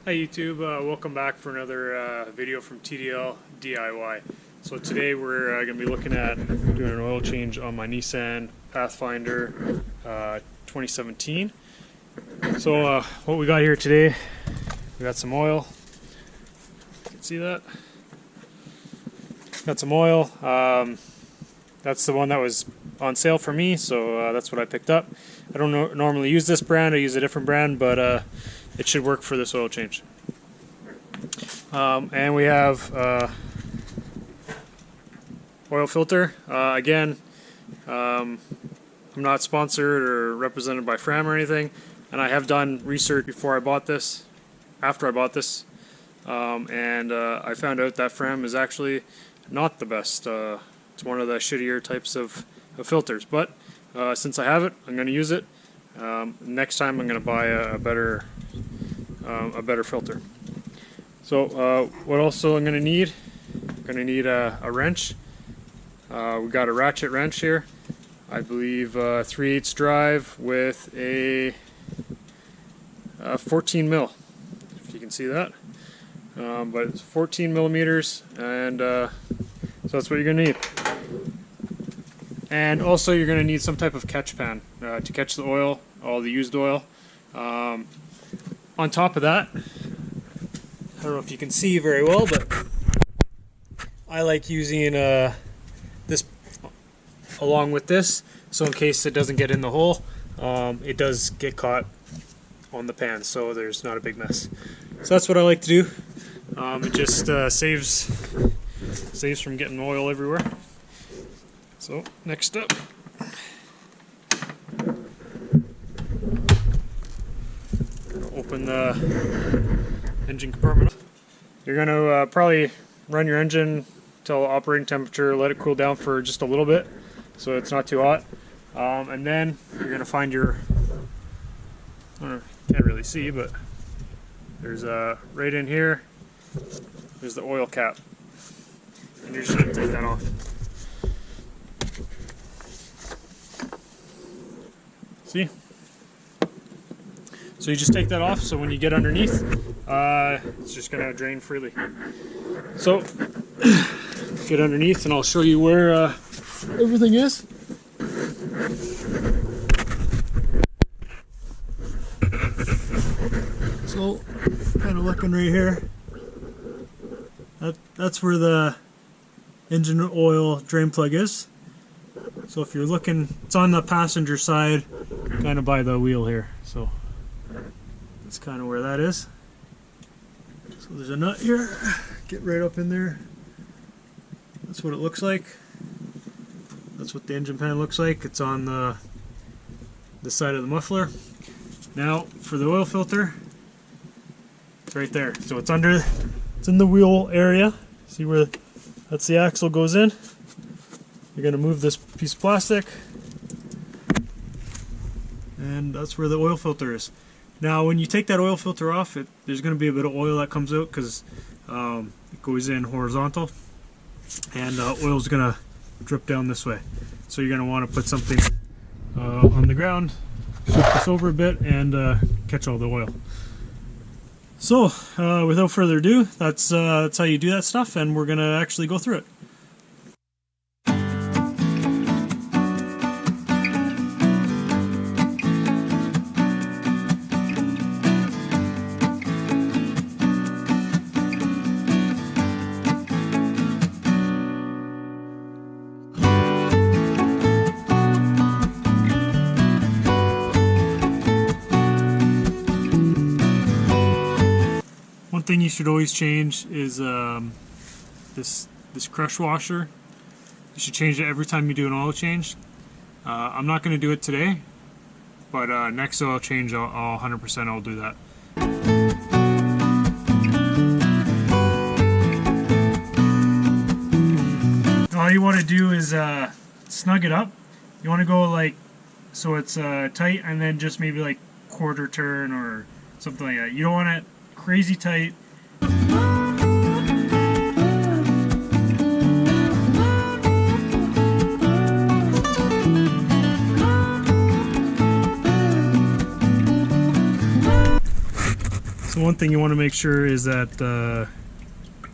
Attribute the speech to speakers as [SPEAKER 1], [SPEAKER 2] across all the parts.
[SPEAKER 1] Hi YouTube, welcome back for another video from TDL DIY. So today we're going to be looking at doing an oil change on my Nissan Pathfinder 2017. So what we got here today, we got some oil. You can see that. Got some oil. That's the one that was on sale for me, so that's what I picked up. I don't normally use this brand, I use a different brand, but it should work for this oil change. And we have oil filter. Again, I'm not sponsored or represented by Fram or anything, and I have done research before I bought this, after I bought this, and I found out that Fram is actually not the best. It's one of the shittier types of filters, but since I have it, I'm going to use it. Next time I'm going to buy a better filter. So what also I'm going to need? I'm going to need a wrench. We got a ratchet wrench here. I believe 3/8 drive with a 14 mil, if you can see that. But it's 14 millimeters, and so that's what you're going to need. And also you're going to need some type of catch pan to catch the oil, all the used oil. On top of that, I don't know if you can see very well, but I like using this along with this, so in case it doesn't get in the hole, it does get caught on the pan, so there's not a big mess. So that's what I like to do. It just saves from getting oil everywhere. So next up, open the engine compartment. You're going to probably run your engine till operating temperature, let it cool down for just a little bit so it's not too hot, and then you're going to find your, I don't know, you can't really see, but there's right in here, there's the oil cap, and you're just going to take that off. See? So you just take that off, so when you get underneath, it's just going to drain freely. So, get underneath and I'll show you where everything is. So, kind of looking right here, that's where the engine oil drain plug is. So if you're looking, it's on the passenger side, kind of by the wheel here. So that's kind of where that is. So there's a nut here. Get right up in there. That's what it looks like. That's what the engine pan looks like. It's on the side of the muffler. Now for the oil filter, it's right there. So it's in the wheel area. See where that's the axle goes in. You're going to move this piece of plastic, and that's where the oil filter is. Now when you take that oil filter off, there's going to be a bit of oil that comes out because it goes in horizontal, and oil is going to drip down this way. So you're going to want to put something on the ground, shift this over a bit, and catch all the oil. So without further ado, that's how you do that stuff, and we're going to actually go through it. One thing you should always change is this crush washer. You should change it every time you do an oil change. I'm not going to do it today, but next oil change I'll 100% I'll do that. All you want to do is snug it up. You want to go like so it's tight, and then just maybe like quarter turn or something like that. You don't want it crazy tight. The one thing you want to make sure is that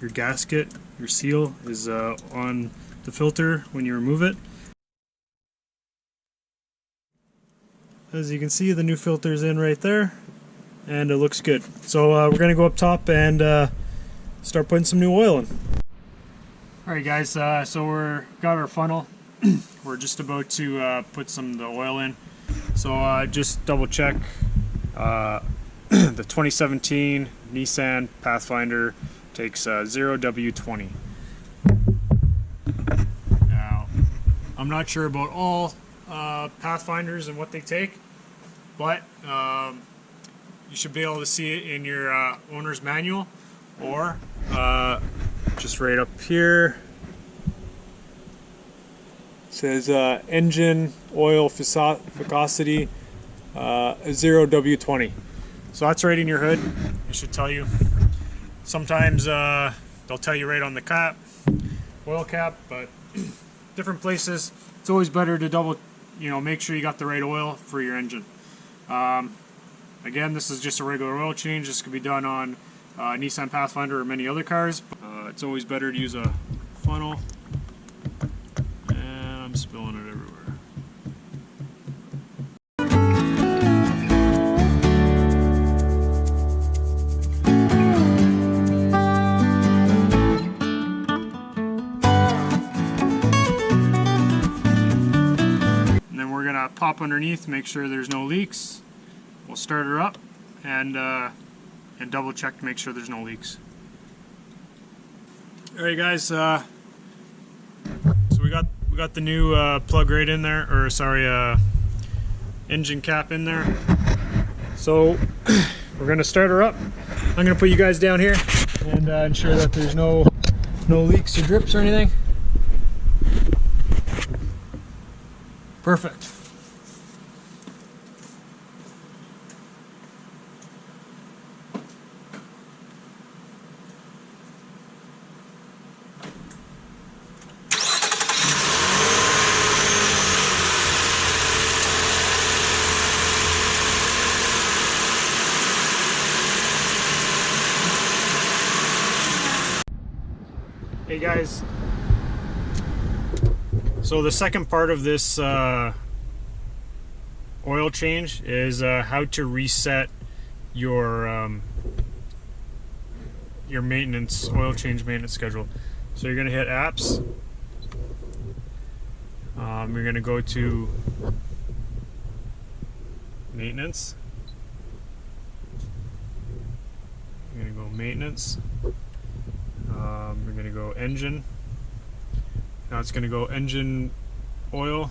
[SPEAKER 1] your gasket, your seal, is on the filter when you remove it. As you can see, the new filter is in right there, and it looks good. So we're going to go up top and start putting some new oil in. Alright guys, so we're got our funnel. We're just about to put some of the oil in. So just double check the 2017 Nissan Pathfinder takes 0W20. Now, I'm not sure about all Pathfinders and what they take, but you should be able to see it in your owner's manual, or just right up here. It says engine oil viscosity 0W20. So that's right in your hood. It should tell you. Sometimes they'll tell you right on the cap, oil cap, but different places. It's always better to double, make sure you got the right oil for your engine. Again, this is just a regular oil change. This could be done on Nissan Pathfinder or many other cars. It's always better to use a funnel. And I'm spilling it everywhere. And then we're gonna pop underneath, make sure there's no leaks. We'll start her up and double check to make sure there's no leaks. Alright guys, so we got the new plug right in there, or sorry, engine cap in there. So we're gonna start her up. I'm gonna put you guys down here and ensure that there's no leaks or drips or anything. Perfect. Hey guys, so the second part of this oil change is how to reset your maintenance, oil change maintenance schedule. So you're going to hit apps, you're going to go to maintenance, you're going to go maintenance. We're going to go engine. Now it's going to go engine oil.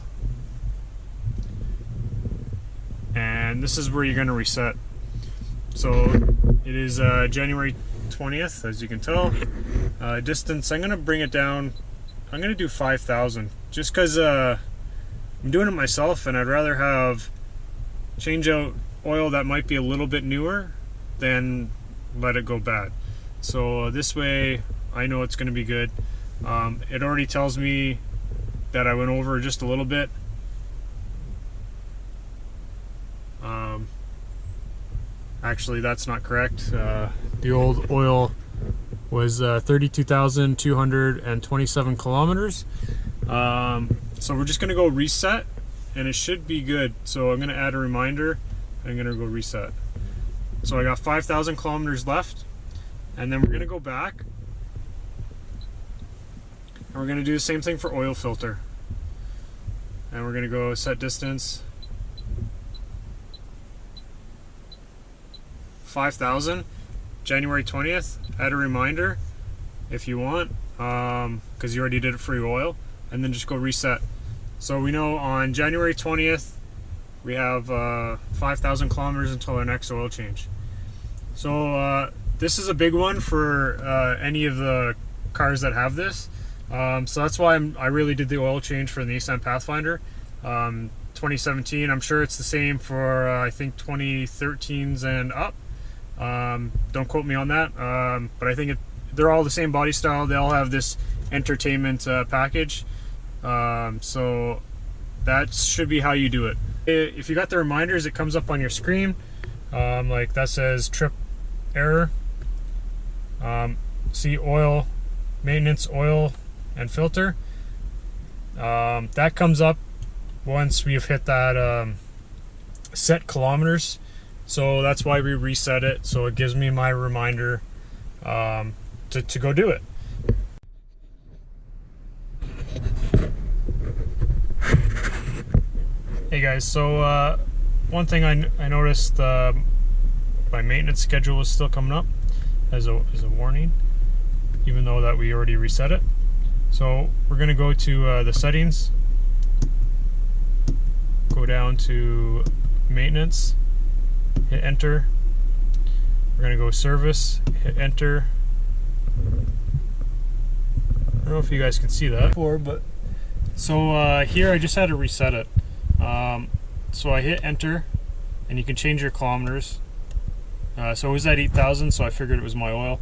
[SPEAKER 1] And this is where you're going to reset. So it is January 20th, as you can tell. Distance, I'm going to bring it down. I'm going to do 5,000 just because I'm doing it myself, and I'd rather change out oil that might be a little bit newer than let it go bad. So this way I know it's going to be good. It already tells me that I went over just a little bit. Actually, that's not correct. The old oil was 32,227 kilometers. So we're just going to go reset, and it should be good. So I'm going to add a reminder. I'm going to go reset. So I got 5,000 kilometers left. And then we're going to go back, and we're going to do the same thing for oil filter. And we're going to go set distance 5,000, January 20th. Add a reminder if you want, because you already did it for your oil, and then just go reset. So we know on January 20th we have 5,000 kilometers until our next oil change. So this is a big one for any of the cars that have this. So that's why I really did the oil change for the Nissan Pathfinder 2017. I'm sure it's the same for I think 2013s and up. Don't quote me on that, but I think they're all the same body style. They all have this entertainment package. So that should be how you do it. If you got the reminders, it comes up on your screen. Like that says trip error. See oil, maintenance, oil and filter. That comes up once we've hit that set kilometers. So that's why we reset it. So it gives me my reminder to go do it. Hey guys, so one thing I noticed, my maintenance schedule is still coming up as a warning, even though that we already reset it. So we're going to go to the settings, go down to maintenance, hit enter. We're going to go service, hit enter. I don't know if you guys can see that before, but so here I just had to reset it. So I hit enter, and you can change your kilometers. So it was at 8,000, so I figured it was my oil.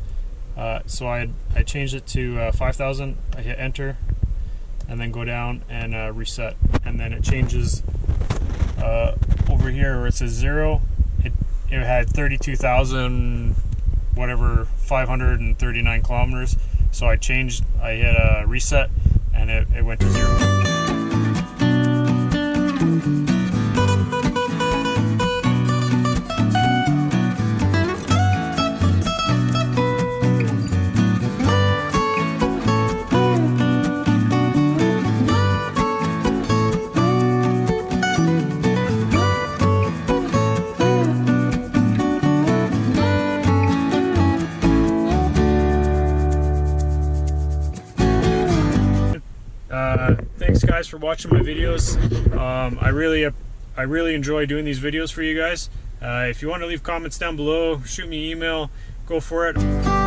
[SPEAKER 1] So I changed it to 5,000. I hit enter, and then go down and reset, and then it changes over here where it says 0. It had 32,000 whatever 539 kilometers. So I hit reset, and it went to 0. Thanks guys for watching my videos. I really enjoy doing these videos for you guys. If you want to leave comments down below, shoot me an email, go for it.